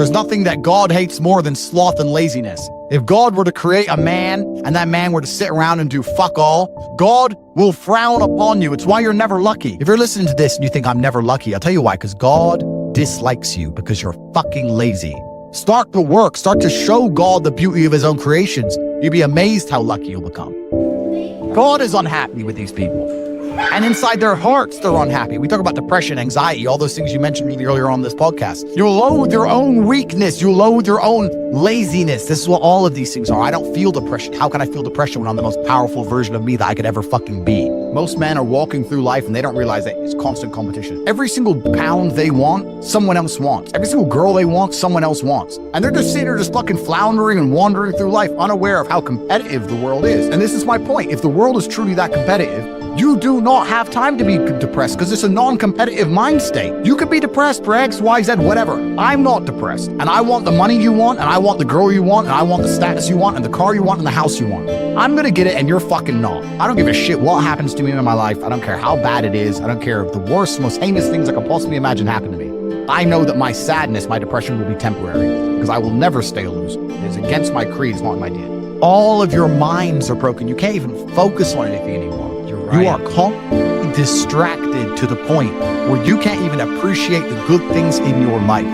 There's nothing that God hates more than sloth and laziness. If God were to create a man and that man were to sit around and do fuck all, God will frown upon you. It's why you're never lucky. If you're listening to this and you think I'm never lucky, I'll tell you why, because God dislikes you because you're fucking lazy. Start to work. Start to show God the beauty of his own creations. You'll be amazed how lucky you'll become. God is unhappy with these people. And inside their hearts, they're unhappy. We talk about depression, anxiety, all those things you mentioned really earlier on this podcast. You'll loathe your own weakness. You'll loathe your own laziness. This is what all of these things are. I don't feel depression. How can I feel depression when I'm the most powerful version of me that I could ever fucking be? Most men are walking through life and they don't realize that it's constant competition. Every single pound they want, someone else wants. Every single girl they want, someone else wants. And they're just sitting there just fucking floundering and wandering through life, unaware of how competitive the world is. And this is my point. If the world is truly that competitive, you do not have time to be depressed because it's a non-competitive mind state. You could be depressed for X, Y, Z, whatever. I'm not depressed. And I want the money you want, and I want the girl you want, and I want the status you want, and the car you want, and the house you want. I'm gonna get it, and you're fucking not. I don't give a shit what happens to me in my life. I don't care how bad it is. I don't care if the worst, most heinous things I could possibly imagine happen to me. I know that my sadness, my depression will be temporary because I will never stay a loser. It's against my creed. It's not in my DNA. All of your minds are broken. You can't even focus on anything anymore. You are completely distracted to the point where you can't even appreciate the good things in your life.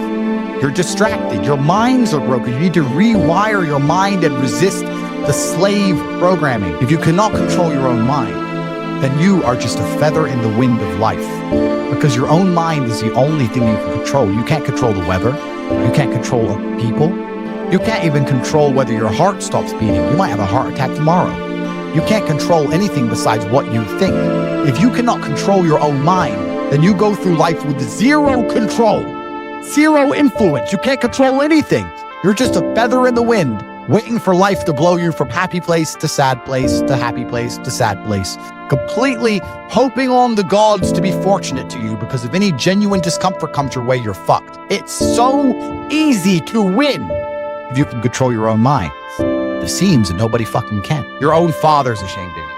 You're distracted. Your minds are broken. You need to rewire your mind and resist the slave programming. If you cannot control your own mind, then you are just a feather in the wind of life. Because your own mind is the only thing you can control. You can't control the weather. You can't control people. You can't even control whether your heart stops beating. You might have a heart attack tomorrow. You can't control anything besides what you think. If you cannot control your own mind, then you go through life with zero control, zero influence. You can't control anything. You're just a feather in the wind, waiting for life to blow you from happy place to sad place to happy place to sad place, completely hoping on the gods to be fortunate to you, because if any genuine discomfort comes your way, you're fucked. It's so easy to win if you can control your own mind. It seems that nobody fucking can. Your own father's ashamed of you,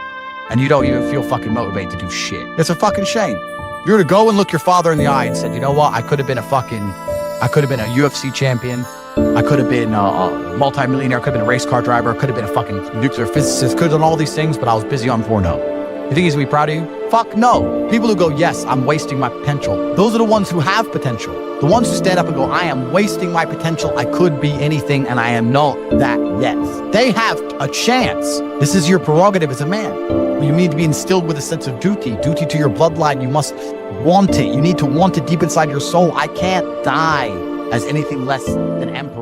and you don't even feel fucking motivated to do shit. It's a fucking shame. You're to go and look your father in the eye and said, you know what? I could have been a UFC champion. I could have been a multi-millionaire. I could have been a race car driver. I could have been a fucking nuclear physicist. Could have done all these things, but I was busy on porno. You think he's gonna be proud of you? Fuck no. People who go, yes, I'm wasting my potential. Those are the ones who have potential. The ones who stand up and go, I am wasting my potential. I could be anything and I am not that yet. They have a chance. This is your prerogative as a man. You need to be instilled with a sense of duty to your bloodline. You must want it. You need to want it deep inside your soul. I can't die as anything less than emperor.